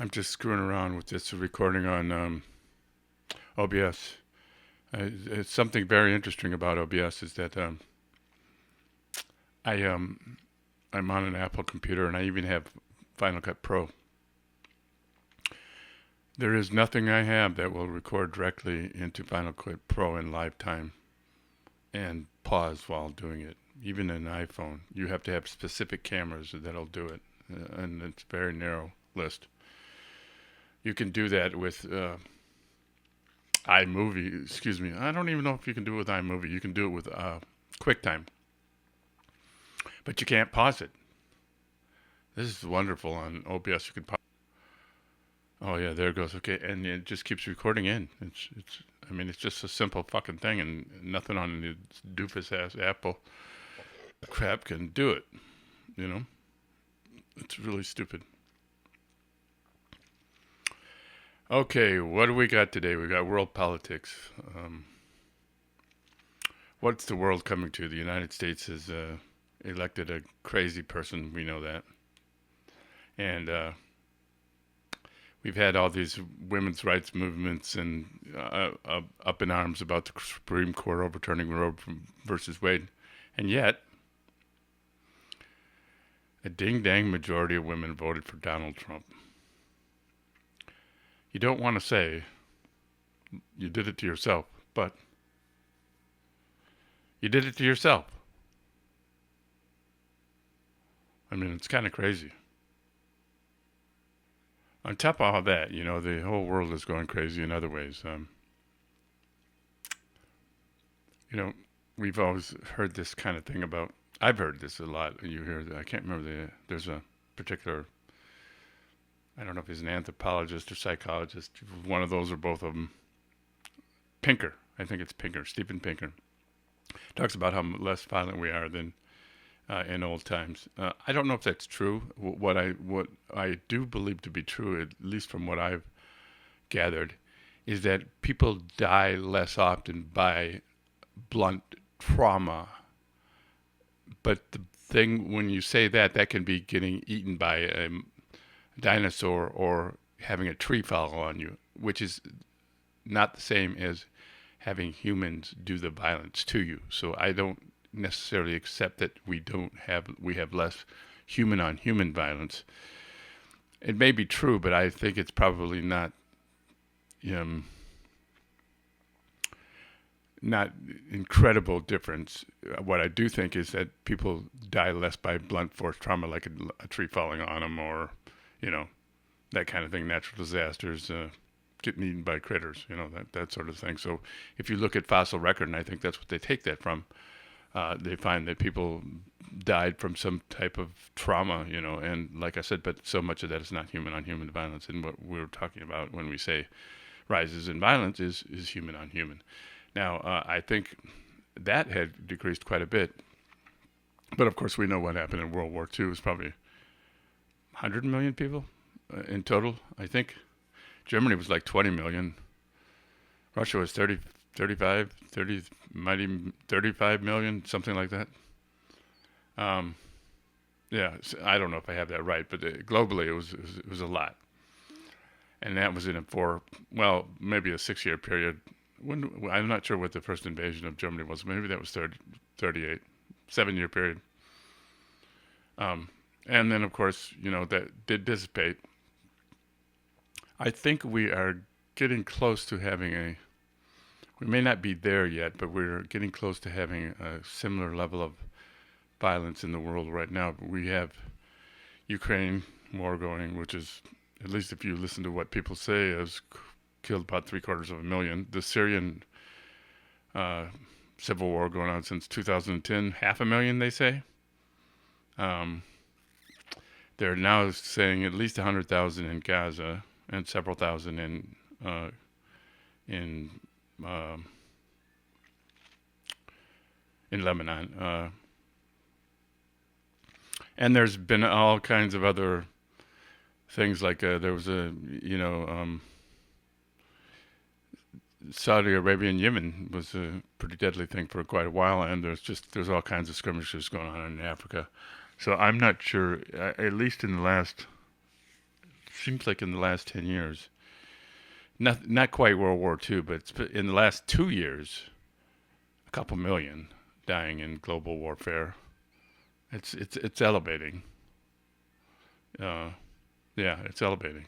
I'm just screwing around with this recording on OBS. It's something very interesting about OBS is that I I'm on an Apple computer and I even have Final Cut Pro. There is nothing I have that will record directly into Final Cut Pro in live time and pause while doing it. Even an iPhone, you have to have specific cameras that'll do it, and it's a very narrow list. You can do that with iMovie. Excuse me. I don't even know if you can do it with iMovie. You can do it with QuickTime, but you can't pause it. This is wonderful on OBS. You can pause. Oh yeah, there it goes. Okay, and it just keeps recording in. It's. I mean, it's just a simple fucking thing, and nothing on the doofus ass Apple crap can do it. You know, it's really stupid. Okay, what do we got today? We got world politics. What's the world coming to? The United States has elected a crazy person. We know that, and we've had all these women's rights movements and up in arms about the Supreme Court overturning Roe versus Wade. And yet, a ding-dang majority of women voted for Donald Trump. You don't want to say you did it to yourself, but you did it to yourself. I mean, it's kind of crazy. On top of all that, you know, the whole world is going crazy in other ways. You know, we've always heard this kind of thing about, I've heard this a lot. You hear that, I can't remember, there's a particular, I don't know if he's an anthropologist or psychologist, one of those or both of them. Pinker, I think it's Pinker, Steven Pinker, talks about how less violent we are than in old times. I don't know if that's true. What I do believe to be true, at least from what I've gathered, is that people die less often by blunt trauma. But the thing, when you say that, that can be getting eaten by a dinosaur or having a tree fall on you, which is not the same as having humans do the violence to you. So I don't necessarily accept that we have less human on human violence. It may be true, but I think it's probably not incredible difference. What I do think is that people die less by blunt force trauma, like a tree falling on them, or that kind of thing, natural disasters, getting eaten by critters, that sort of thing. So if you look at fossil record, and I think that's what they take that from, they find that people died from some type of trauma, and like I said, but so much of that is not human on human violence. And what we're talking about when we say rises in violence is human on human. Now, I think that had decreased quite a bit. But of course, we know what happened in World War II. It was probably 100 million people in total, I think. Germany was like 20 million. Russia was 35 million, something like that. Yeah, I don't know if I have that right, but globally it was a lot. And that was in maybe a 6-year period. I'm not sure what the first invasion of Germany was. Maybe that was 38, 7-year period. And then, of course, that did dissipate. I think we are getting close to having we may not be there yet, but we're getting close to having a similar level of violence in the world right now. We have Ukraine war going, which is, at least if you listen to what people say, has killed about 750,000. The Syrian civil war going on since 2010, 500,000, they say. They're now saying at least 100,000 in Gaza and several thousand in Lebanon. And there's been all kinds of other things, like there was Saudi Arabia and Yemen was a pretty deadly thing for quite a while, and there's all kinds of skirmishes going on in Africa. So I'm not sure, at least in the last seems like in the last 10 years, not quite World War II, but in the last 2 years, a couple million dying in global warfare. It's elevating. Uh, yeah, it's elevating.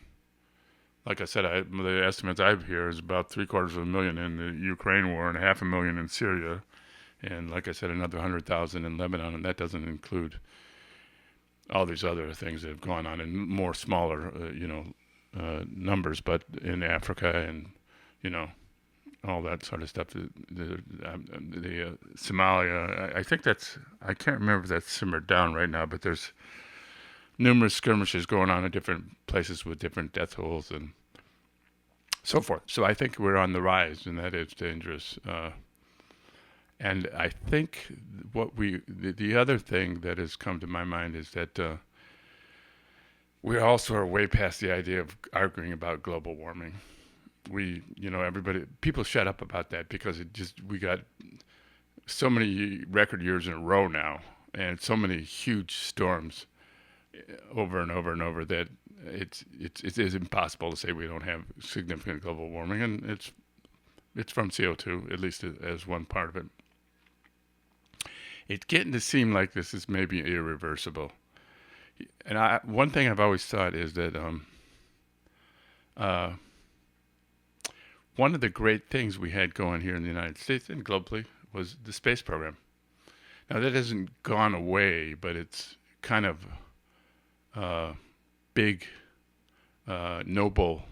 Like I said, the estimates I hear is about 750,000 in the Ukraine war and 500,000 in Syria, and like I said, another 100,000 in Lebanon, and that doesn't include all these other things that have gone on in more smaller, numbers, but in Africa and you know all that sort of stuff. The Somalia, I think I can't remember if that's simmered down right now, but there's numerous skirmishes going on in different places with different death tolls and so forth. So I think we're on the rise, and that is dangerous. And I think the other thing that has come to my mind is that we also are way past the idea of arguing about global warming. People shut up about that because we got so many record years in a row now, and so many huge storms over and over and over that it is impossible to say we don't have significant global warming, and it's from CO2, at least as one part of it. It's getting to seem like this is maybe irreversible. And one thing I've always thought is that one of the great things we had going here in the United States and globally was the space program. Now that hasn't gone away, but it's kind of big, noble,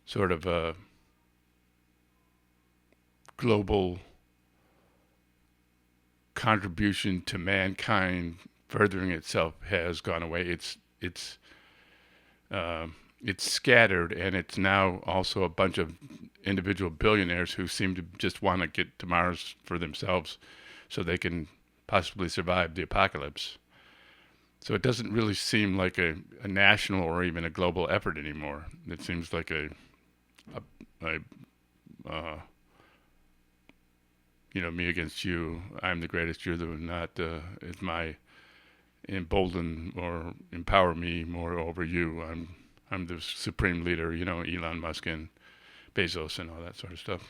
sort of global contribution to mankind furthering itself has gone away. It's scattered, and it's now also a bunch of individual billionaires who seem to just want to get to Mars for themselves so they can possibly survive the apocalypse. So it doesn't really seem like a national or even a global effort anymore. It seems like me against you. I'm the greatest. You're the not. It's my embolden or empower me more over you. I'm the supreme leader. Elon Musk and Bezos and all that sort of stuff.